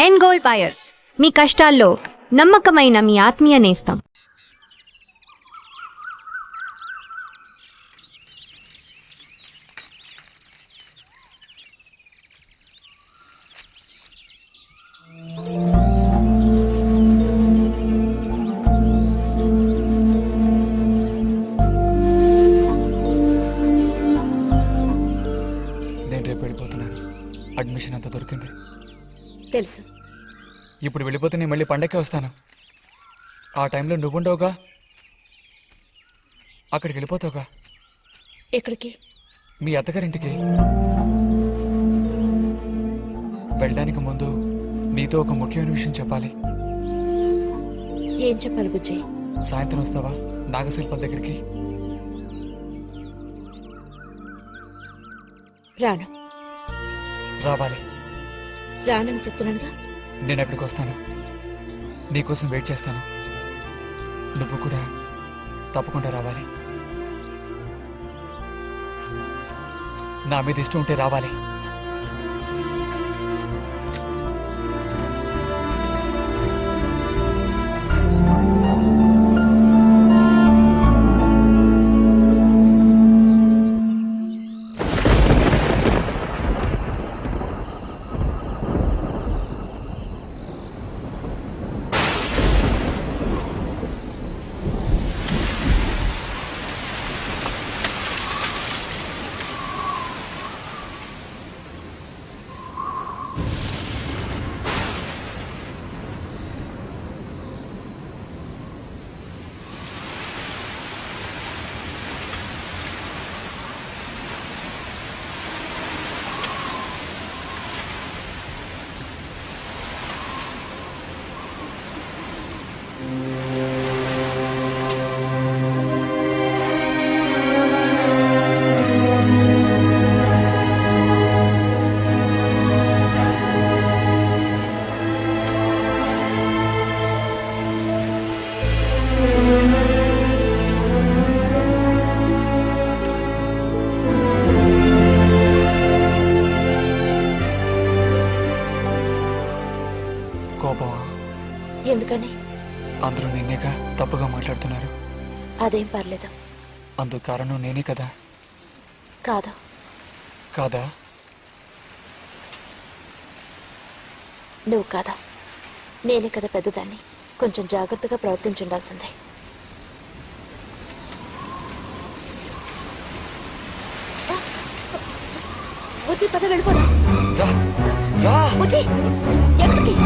End gold buyers, మీ కష్టాల్లో నమ్మకమైన మీ ఆత్మీయ నేస్తం. నేను రేపు వెళ్ళిపోతున్నాను. అడ్మిషన్ అంతా దొరికింది. తెలుసు. ఇప్పుడు వెళ్ళిపోతే నేను మళ్ళీ పండక్కే వస్తాను. ఆ టైంలో నువ్వుండవుగా, అక్కడికి వెళ్ళిపోతావుగా. ఎక్కడికి? మీ అత్తగారింటికి. వెళ్ళడానికి ముందు నీతో ఒక ముఖ్యమైన విషయం చెప్పాలి. ఏం చెప్పాలి బుజ్జి? సాయంత్రం వస్తావా నాగశిల్పాల దగ్గరికి? రాను. రావాలి. రానని చెప్తున్నానుగా. నేను అక్కడికి వస్తాను, నీకోసం వెయిట్ చేస్తాను. నువ్వు కూడా తప్పకుండా రావాలి. నా మీద ఇష్టం ఉంటే రావాలి. కోపమా? ఎందుకని? అందరూ నిన్నేగా తప్పుగా మాట్లాడుతున్నారు. అదేం పర్లేదు. అందుకు కారణం నేనే కదా. కాదు. కాదా? నువ్వు కాదా, నేనే కదా పెద్దదాన్ని. కొంచెం జాగ్రత్తగా ప్రవర్తించుండాల్సిందే. బుజ్జి పద వెళ్ళిపోదాం. రా రా. బుజ్జి ఎక్కడికి?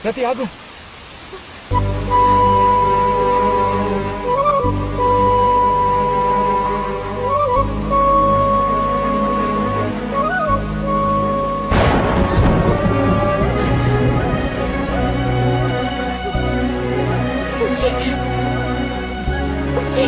ప్రతి ఆగు. బుజ్జి బుజ్జి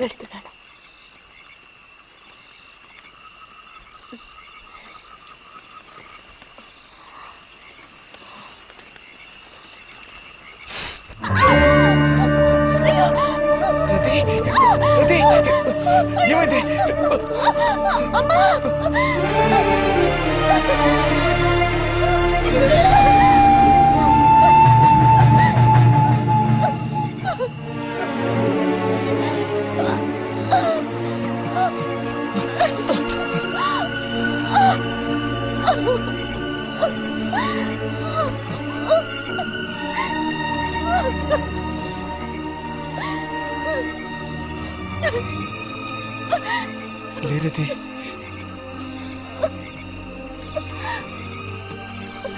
వెళ్తున్నాను. రతి రతి ఏమైంది? లేరతి,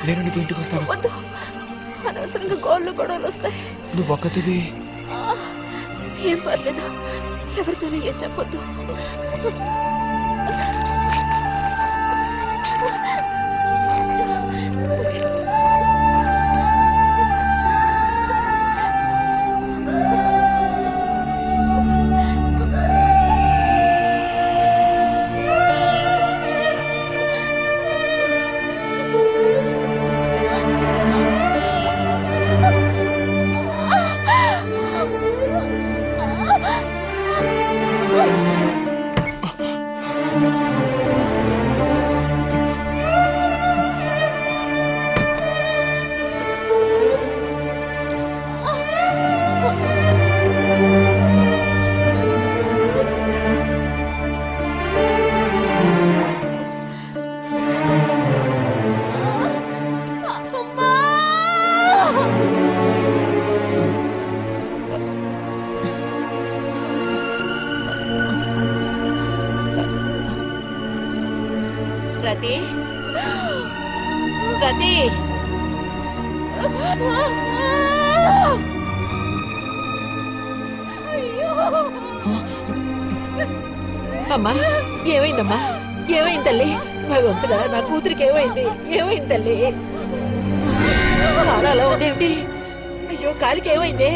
నేను నీతో ఇంటికి వస్తాను. వద్దు, అనవసరంగా గోళ్ళు గొడవలు వస్తాయి. నువ్వు ఒక్కతివి. ఏం పర్లేదు, ఎవరితోనూ ఏం చెప్పొద్దు. రతి, రతి, అమ్మా ఏమైందమ్మా? ఏమైంది తల్లి? భగవంతుడా, నా కూతురికి ఏమైంది? ఏమైంది తల్లి? కాలు అలా ఉందేమిటి? అయ్యో, కాలికి ఏమైంది?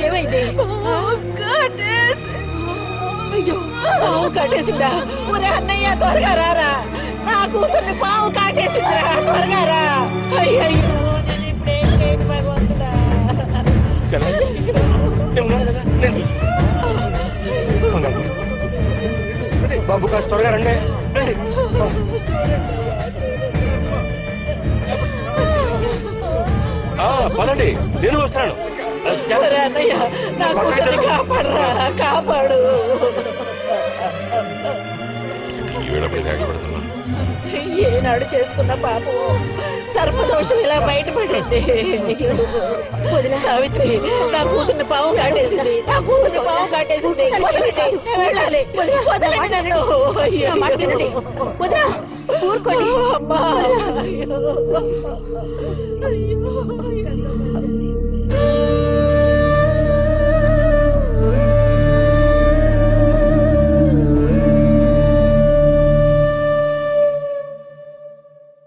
ఏమైంది? అయ్యో, పాము కాటేసిందా? ఒరే అన్నయ్య, త్వరగా రారా, నా కూతుర్ని పాము కాటేసిందిరా, త్వరగా రా. అయ్యో, నేను ఇప్పుడేం చేయను భగవంతుడా. బాబు కాస్త త్వరగా రండి. పదండి, నేను వస్తాను. ఒరే అన్నయ్య, నా కూతుర్ని కాపాడరా, కాపాడు. ఏనాడు చేసుకున్న పాపం సర్పదోషం ఇలా బయటపడింది. సావిత్రి, నా కూతుర్ని పాము కాటేసింది, నా కూతుర్ని పాము కాటేసింది. వదలండి, నేను వెళ్ళాలి. వదలండి నన్ను. అమ్మా,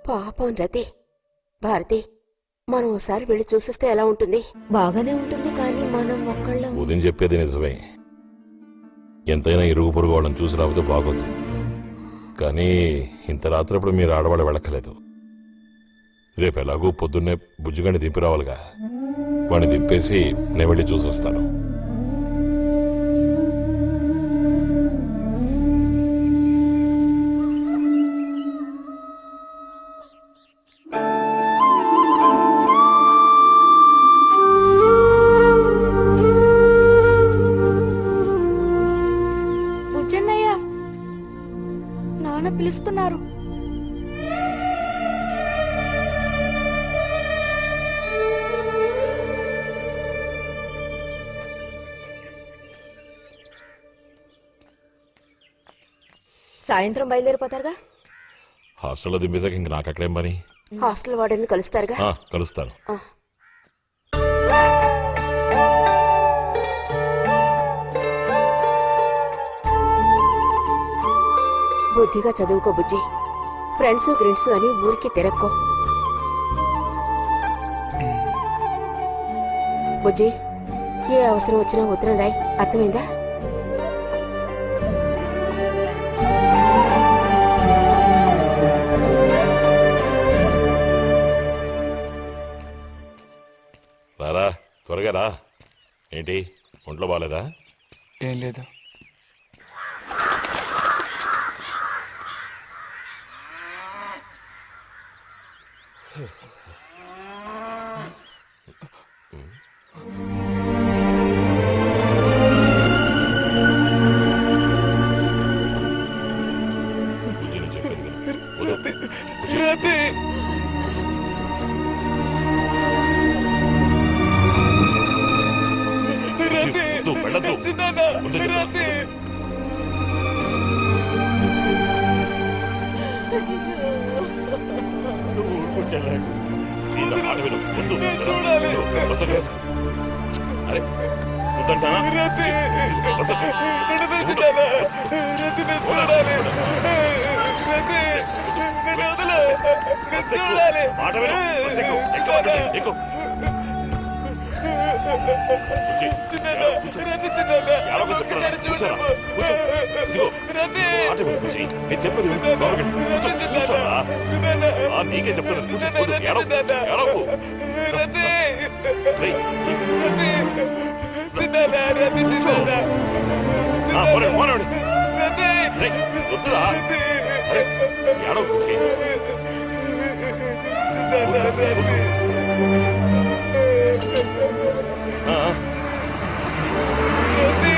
పాపం రతి. భారతి, మనం ఒకసారి వెళ్ళి చూసిస్తే ఎలా ఉంటుంది? బాగానే ఉంటుంది, కానీ మనం ఒక్కళ్ళం. ఉదయం చెప్పేది నిజమే. ఎంతైనా ఇరుగు పొరుగు వాళ్ళని చూసి రాకపోతే బాగోదు. కానీ ఇంత రాత్రప్పుడు మీరు ఆడవాళ్ళు వెళ్ళక్కలేదు. రేపు ఎలాగూ పొద్దున్నే బుజ్జిగాని దింపి రావాలిగా. వాడిని దింపేసి నేను వెళ్ళి చూసి వస్తాను. నాన్న పిలుస్తున్నారు. సాయంత్రం బయలుదేరిపోతారుగా? హాస్టల్లో దింపేసాక ఇంక నాకు అక్కడేం పని? హాస్టల్ వార్డెన్ కలుస్తారుగా? కలుస్తాను. బుద్ధిగా చదువుకో బుజ్జి. ఫ్రెండ్స్ గ్రిండ్స్ అని ఊరికి తిరక్కో. బుజ్జి, ఏ అవసరం వచ్చినా ఉత్తరం రాయి, అర్థమైందా? త్వరగా రా. ఏంటి ఒంట్లో బాగాలేదా? ఏం లేదు. బుజ్జి, నేను చెప్పేది విను. వదలు. బుజ్జి. రాతే రాతే వద్దు, వెళ్ళొద్దు. చిన్నానా, వద్దు చెప్పు. రాతే నువ్వు ఊరుకో చెల్లె. సీత మాట విను. వద్దు. నేను చూడాలి. వసతి చేసి. అరే వద్దంటానా? రాతే వసతి. నన్ను తెచ్చినానా, రాతే నేను చూడాలి. రాతే నన్ను వదలు, నేను చూడాలి. మాట విను. బస్సు ఎక్కు. ఎక్కు, మాట విను. ఎక్కు. బుజ్జి. చిన్నానా, రాతే చిన్నానా, ఏడవకు ఒక్కసారి చెప్తున్నా. చూడమ్మా. కూర్చో. ఇదిగో. రాతే మాట విను బుజ్జి. నేను చెప్పేది విను. బాగా విను. కూర్చో. కూర్చోరా. చిన్నానా, ఆ, నీకే చెప్తున్నా. కూర్చో. చిన్నానా, వద్దు. రాతే ఏడవకు. చిన్నానా. ఏడవకు. రాతే రేయ్. రాతే చిన్నానా, రాతే చిన్నానా. ఆ, పోనీ, పోనీ. రాతే రేయ్, వద్దురా. అరే, ఏడవకు బుజ్జి. చిన్నానా, రాతే ఆ, ఆ. రాతే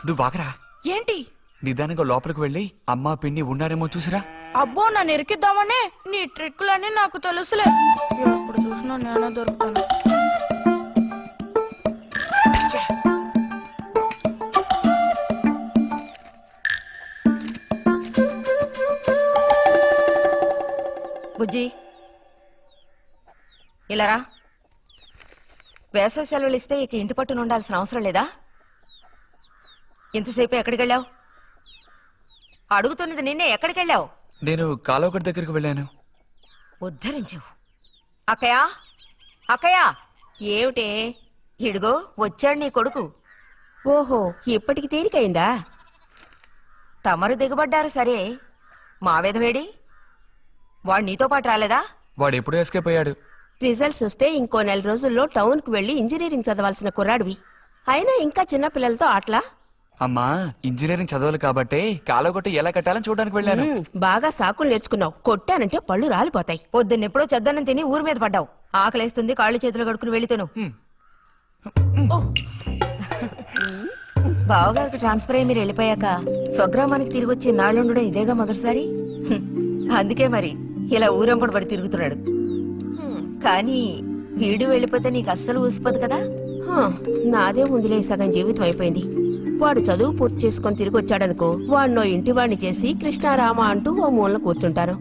నువ్వు వాకరా. ఏంటి? నిదానంగా లోపలికి వెళ్ళి అమ్మా పిన్ని ఉన్నారేమో చూసిరా. అబ్బో నన్ను ఇరికిద్దామని నీ ట్రిక్కులన్నీ నాకు తెలుసులే. ఎప్పుడు చూసినా నేనే దొరుకుతాను. బుజ్జి ఇలారా. వేసవి సెలవులు ఇస్తే ఇక ఇంటి పట్టున ఉండాల్సిన అవసరం లేదా? ఇంతసేపు ఎక్కడికి వెళ్ళావు? అడుగుతున్నది నిన్నే. ఎక్కడికి వెళ్ళావు? నేను కాలువగడ్డ దగ్గరికి వెళ్ళాను. ఉద్ధరించవు. అక్కయ్యా, అక్కయ్యా, ఏమిటే? ఇడుగో వచ్చాడు నీ కొడుకు. ఓహో, ఇప్పటికి తేలికైందా? తమరు దిగబడ్డారు సరే, మా విధవేడి వాడు నీతో పాటు రాలేదా? వాడు ఎప్పుడూ ఎస్కేప్ అయ్యాడు. రిజల్ట్స్ వస్తే ఇంకో 4 రోజుల్లో టౌన్కి వెళ్లి ఇంజనీరింగ్ చదవాల్సిన కుర్రాడివి. అయినా ఇంకా చిన్న పిల్లలతో ఆటలా? అమ్మా, ఇంజనీరింగ్ చదవాలి కాబట్టి కాలువగొట్ట ఎలా కట్టాలని చూడడానికి వెళ్ళాను. బాగా సాకులు నేర్చుకున్నావు. కొట్టానంటే పళ్ళు రాలిపోతాయి. పొద్దున్నెప్పుడో చెద్దన్నం తిని ఊరి మీద పడ్డావు. ఆకలేస్తుంది, కాళ్ళు చేతులు కడుక్కుని వెళితేను. బావగారికి ట్రాన్స్ఫర్ అయ్యి మీరు వెళ్ళిపోయాక స్వగ్రామానికి తిరిగి వచ్చి నాళ్ళుండడం ఇదేగా మొదటిసారి. అందుకే మరి ఇలా ఊరంపడి పడి తిరుగుతున్నాడు. కానీ వీడు వెళ్ళిపోతే నీకు అస్సలు ఊసిపోదు కదా. నాదే ముందులే, సగం జీవితం అయిపోయింది. వాడు చదువు పూర్తి చేసుకొని తిరిగి వచ్చాడనుకో, వాడినో ఇంటి వాడిని చేసి కృష్ణారామ అంటూ ఓ మూలన కూర్చుంటాను.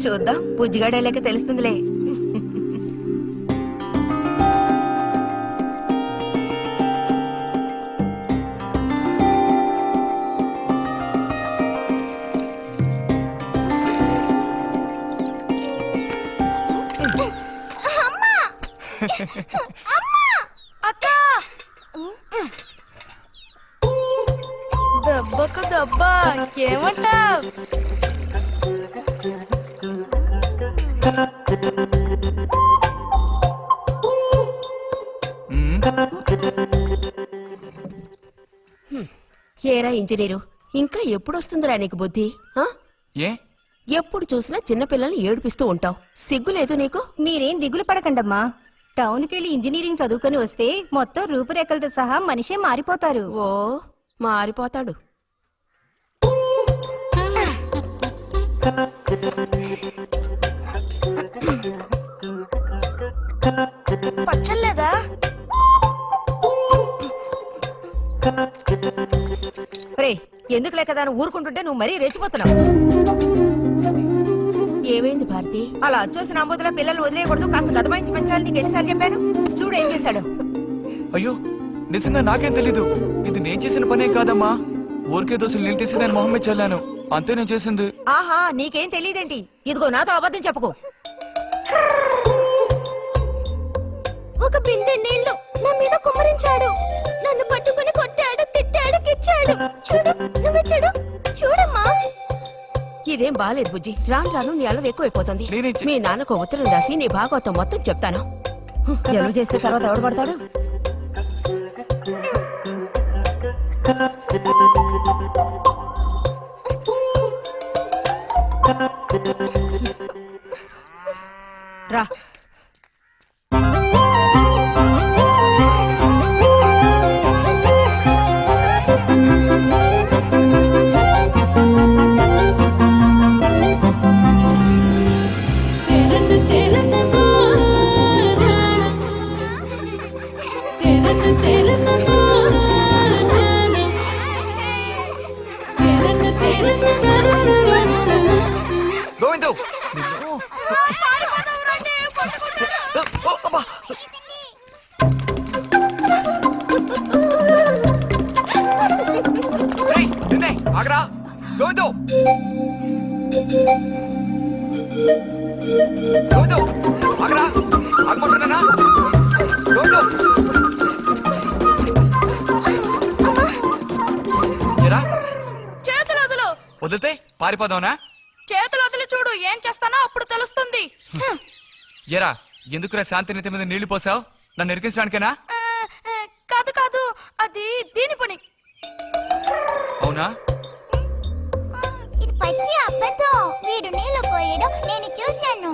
చూద్దాం, బుజ్జిగాడేలేక తెలుస్తుందిలే. అక్క దెబ్బకు దెబ్బ ఏమంటావ్? ఏరా ఇంజనీరు, ఇంకా ఎప్పుడొస్తుందిరా నీకు బుద్ధి? ఆ? ఏ ఎప్పుడు చూసినా చిన్నపిల్లల్ని ఏడిపిస్తూ ఉంటావు. సిగ్గులేదు నీకు? మీరేం దిగులు పడకండమ్మా. టౌన్కి వెళ్ళి ఇంజనీరింగ్ చదువుకొని వస్తే మొత్తం రూపురేఖలతో సహా మనిషే మారిపోతారు. ఓ, మారిపోతాడు. పచ్చలేదా? రే, ఎందుకు లేకదా ఊరుకుంటుంటే నువ్వు మరీ రెచ్చిపోతున్నావు. ఏమైంది భారతి? అలా వచ్చేసిన ఆంబోతుల పిల్లల్ని వదిలేయకూడదు, కాస్త గదమాయించి పెంచాలని నీకు ఎన్నిసార్లు చెప్పాను? చూడు ఏం చేశాడు. అయ్యో, నిజంగా నాకేం తెలీదు. ఇది నేను చేసిన పనే కాదమ్మా. ఊరికే దోశలు నీళ్ళు తీసి నేను మొహం మీద చల్లాను, అంతే నేను చేసింది. ఆహా నీకేం తెలియదేంటి? ఇదిగో నాతో అబద్ధం చెప్పకు. ఒక బిందె నీళ్లు నా మీద కుమ్మరించాడు. నన్ను పట్టుకుని కొట్టాడు, తిట్టాడు, కిచ్చాడు. చూడు, నువ్వు చూడు, చూడమ్మా. ఇదేం బాలేదు బుజ్జి. రాను రాను నీ అల్లరి ఎక్కువైపోతుంది. మీ నాన్నకు ఉత్తరం రాసి నీ భాగవతం మొత్తం చెప్తాను. జలుబు చేస్తే తర్వాత ఎవడు పడతాడు? రా. గోవిందు నిన్ను. ఓ, అబ్బా. రేయ్, నిన్నే, ఆగరా. గోవిందు గోవిందు ఆగరా. ఆగమంటున్నానా? గోవిందు ఎరా చేతులు వదులు. వదిలితే పారిపోదావునా? చేతులు వదిలి చూడు, ఏం చేస్తానో అప్పుడు తెలుస్తుంది. ఎరా ఎందుకురా శాంతి నీతి మీద నీళ్లు పోసావు? నన్ను ఇరికించడానికేనా? కాదు కాదు, అది దీని పని. అవునా? ఇది పచ్చి అబద్ధం. వీడు నీళ్లు పోయడం నేను చూశాను.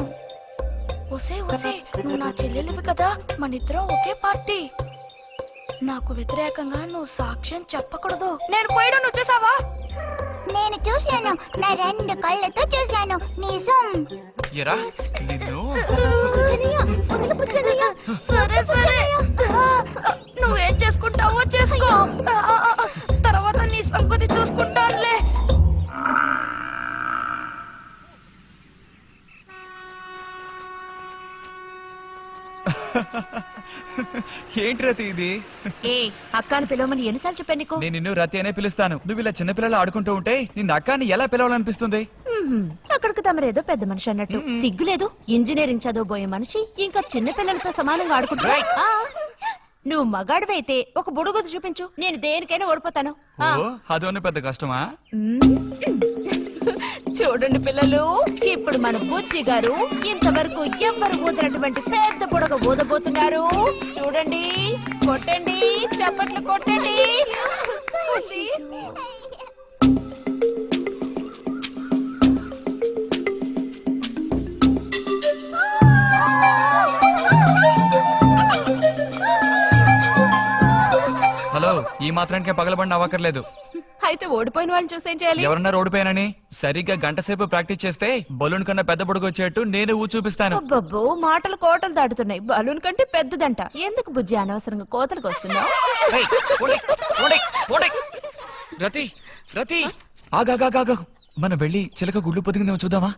ఒసే ఒసే, నువ్వు నా చెల్లెలివి కదా, మనిద్దరం ఒకే పార్టీ. నాకు వ్యతిరేకంగా నువ్వు సాక్ష్యం చెప్పకూడదు. నేను పోయడం నువ్వు చేసావా? నేను చూశాను, నా 2 కళ్ళతో చూశాను. నిజం. ఎరా నిన్ను. సరే సరే, నువ్వేం చేసుకుంటావో చేసుకో. తర్వాత నీ సంగతి చూసుకుంటానులే. ఏంటి రతి ఇది? ఏ అక్కాను పిలవమని ఎన్నిసార్లు చెప్పాను నీకు? నేను నిన్ను రతి అనే పిలుస్తాను. నువ్వు ఇలా చిన్నపిల్లలు ఆడుకుంటూ ఉంటే నిన్న అక్కాని ఎలా పిలవాలనిపిస్తుంది? అక్కడికి తమరేదో పెద్ద మనిషి అన్నట్టు. సిగ్గులేదు? ఇంజనీరింగ్ చదవబోయే మనిషి ఇంకా చిన్న పిల్లలతో సమానంగా ఆడుకుంటున్నా. నువ్వు మగాడివైతే ఒక బుడుగుద్దు చూపించు, నేను దేనికైనా ఓడిపోతాను. ఓ, అదోనే పెద్ద కష్టమా? చూడండి పిల్లలు, ఇప్పుడు మన బుజ్జి గారు ఇంతవరకు ఎవ్వరు ఊదినటువంటి పెద్ద బుడగ ఊదబోతున్నారు. చూడండి, కొట్టండి, చప్పట్లు కొట్టండి. హలో, ఈ మాత్రానికే పగలబడిన అవ్వకర్లేదు. అయితే ఓడిపోయిన వాళ్ళని చూసేం చేయాలి? ఎవరన్నా ఓడిపోయానని సరిగ్గా గంట సేపు ప్రాక్టీస్ చేస్తే బలూన్ కన్నా పెద్ద బుడుగు వచ్చేట్టు నేనే ఊ చూపిస్తాను. అబ్బబ్బో, మాటలు కోటలు దాటుతున్నాయి. బలూన్ కంటే పెద్దదంట. ఎందుకు బుజ్జి అనవసరంగా కోతలకు వస్తున్నావు? ఏయ్, పోండి, పోండి, పోండి. రతి రతి ఆగాగాగా, మనం వెళ్ళి చిలక గుళ్ళు పొదిగిందేమో చూద్దామా?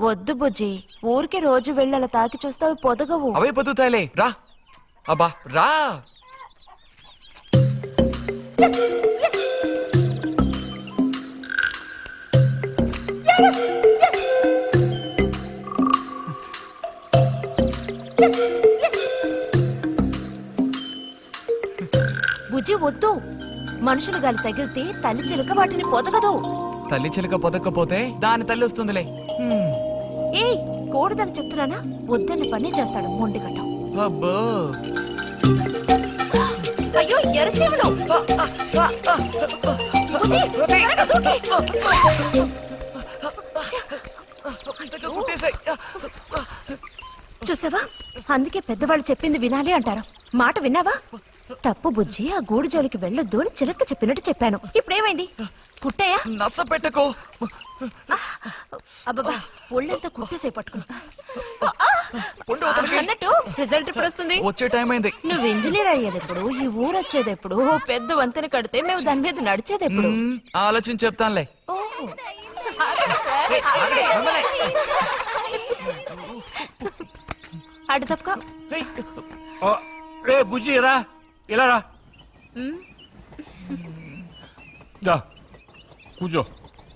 వద్దు బుజ్జి, ఊరికి రోజు వెళ్ళి అలా తాకి చూస్తావు, పొదగవు. అవే పొద్దుతాయిలే. రా అబ్బా రా. బుజ్జి వద్దు, మనుషులు గాలి తగిలితే తల్లి చిలుక వాటిని పొదగదు. తల్లి చిలక పొదక్కపోతే దాని తల్లి వస్తుందిలే. ఏయ్, కూడదని చెప్తున్నానా? వద్దన్న పని చేస్తాడు మొండిగట్టం. అబ్బో, అయ్యో ఎర్రచీమలు! బుజ్జి, త్వరగా దూకి. కుట్టేసాయి. చూసావా, అందుకే పెద్దవాళ్ళు చెప్పింది వినాలి అంటారు. మాట విన్నావా? తప్పు బుజ్జి, ఆ గూడు జోలికి వెళ్ళొద్దు అని చిలక చెప్పినట్టు చెప్పాను. ఇప్పుడేమైంది? కుట్టాయా? నచ్చ పెట్టుకో. అబ్బబ్బా, ఒళ్ళంతా కుట్టేసే పట్టుకున్నా. ఉండు, వదలకి. అన్నట్టు రిజల్ట్ ఇప్పుడు వస్తుంది. వచ్చే టైం అయింది. నువ్వు ఇంజనీర్ అయ్యేది ఎప్పుడు? ఈ ఊరు వచ్చేది ఎప్పుడు? ఓ పెద్ద వంతెన కడితే మేము దాని మీద నడిచేది ఎప్పుడు? ఆలోచించి చెప్తానులే. ఓహో. ఆగండి సార్, ఆగండి. అటు తప్పక. రే బుజ్జి రా, ఇలా రా. దా కూర్చో.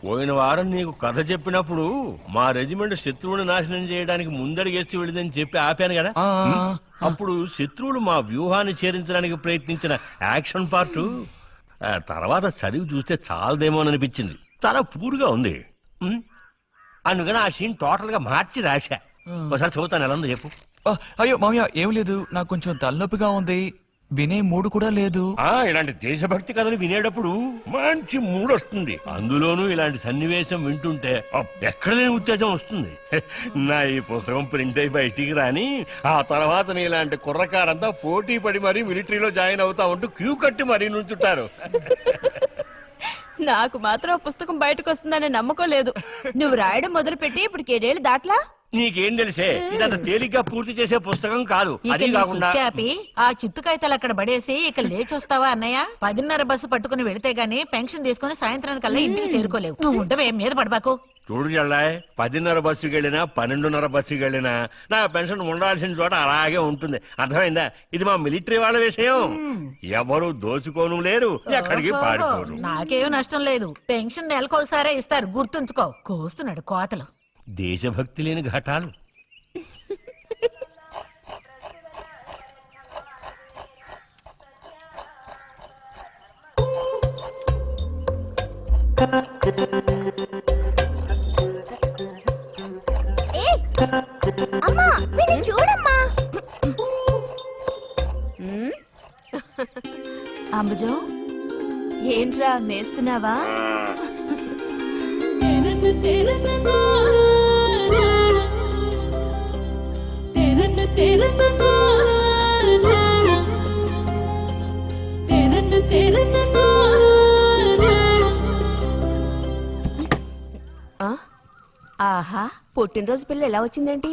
పోయిన వారం నీకు కథ చెప్పినప్పుడు మా రెజిమెంట్ శత్రువుని నాశనం చేయడానికి ముందడిగేస్తూ వెళ్ళిందని చెప్పి ఆపాను కదా అప్పుడు శత్రువులు మా వ్యూహాన్ని చేరించడానికి ప్రయత్నించిన యాక్షన్ పార్ట్ తర్వాత చదివి చూస్తే చాలదేమో అని అనిపించింది. చాలా పూర్గా ఉంది. అందుకని ఆ సీన్ టోటల్ గా మార్చి రాశా. ఒకసారి చదువుతాను, ఎలా ఉందో చెప్పు. అయ్యో మామయ్య ఏం లేదు, నాకు కొంచెం తలనొప్పిగా ఉంది, వినే మూడు కూడా లేదు. ఇలాంటి దేశభక్తి కథలు వినేటప్పుడు మంచి మూడ్ వస్తుంది. అందులోనూ ఇలాంటి సన్నివేశం వింటుంటే ఎక్కడ లేని ఉత్తేజం వస్తుంది. నా ఈ పుస్తకం ప్రింట్ అయి బయటికి రాని ఆ తర్వాత నీ ఇలాంటి కుర్రకారంతా పోటీ పడి మరీ మిలిటరీలో జాయిన్ అవుతా ఉంటూ క్యూ కట్టి మరీ నుంచుంటారు. నాకు మాత్రం ఆ పుస్తకం బయటకు వస్తుందనే నమ్మకం లేదు. నువ్వు రాయడం మొదలుపెట్టి ఇప్పుడు 7 దాట్లా. నీకేం తెలిసే, ఇదంత తేలిగ్గా పూర్తి చేసే పుస్తకం కాదు. అది కాకుండా ఆ చిత్తు కాగితాలు అక్కడ పడేసి ఇక లేచొస్తావా అన్నయ్య? 10:30 బస్సు పట్టుకుని వెళితే గానీ పెన్షన్ తీసుకుని సాయంత్రానికల్లా ఇంటికి చేరుకోలేవు. నువ్వు ఉండవే, మీద పడబాకు. చూడు జల్లాయ్, 10:30 బస్సుకి వెళ్ళినా 12:30 బస్సుకి వెళ్ళినా నా పెన్షన్ ఉండాల్సిన చోట అలాగే ఉంటుంది. అర్థమైందా? ఇది మా మిలిటరీ వాళ్ళ విషయం. ఎవరు దోచుకోను లేరు, ఎక్కడికి పారిపోరు. నాకేం నష్టం లేదు. పెన్షన్ నెలకోసారే ఇస్తారు, గుర్తుంచుకో. కోస్తున్నాడు కోతలు. దేశభక్తి లేని ఘటాలు. అమ్మా వీడిని చూడమ్మా. అంబుజం, ఏంట్రా మేస్తున్నావా? ఆహా, పుట్టినరోజు పిల్ల ఎలా వచ్చిందేంటి?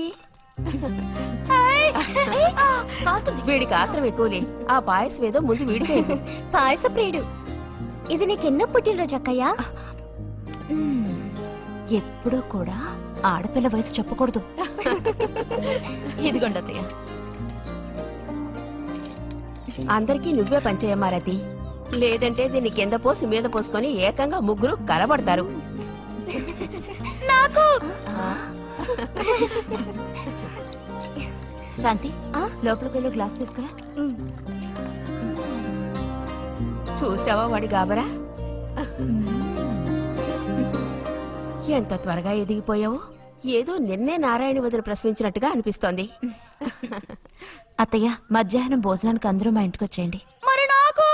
వీడికి ఆత్రం ఎక్కువలే. ఆ పాయసం ఏదో ముందు వీడికి. పాయస ప్రియుడు. ఇది నీకెన్నో పుట్టినరోజు అక్కయ్యా? ఎప్పుడూ కూడా ఆడపిల్ల వయసు చెప్పకూడదు. ఇదిగోండి అత్తయ్య. అందరికీ నువ్వే పంచేయమ్మా రతి. లేదంటే దీన్ని కింద పోసి మీద పోసుకొని ఏకంగా ముగ్గురు కలబడతారు. నాకు శాంతి, లోపలికి వెళ్ళి గ్లాస్ తీసుకురా. చూసావా వాడి గాబరా? ఎంత త్వరగా ఎదిగిపోయావో. ఏదో నిన్నే నారాయణ వదిన ప్రశ్నించినట్టుగా అనిపిస్తోంది. అత్తయ్య, మధ్యాహ్నం భోజనానికి అందరూ మా ఇంటికి వచ్చేయండి. మరి నాకు?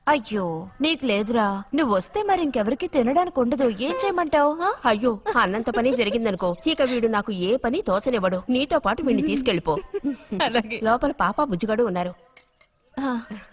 అయ్యో, నీకు లేదురా. నువ్వు వస్తే మరి ఇంకెవరికి తినడానికి ఉండదు. ఏం చేయమంటావు? అయ్యో, అన్నంత పని జరిగిందనుకో, ఇక వీడు నాకు ఏ పని తోచనివ్వడు. నీతో పాటు వీడిని తీసుకెళ్ళిపో. లోపల పాప బుజ్జిగాడు ఉన్నారు.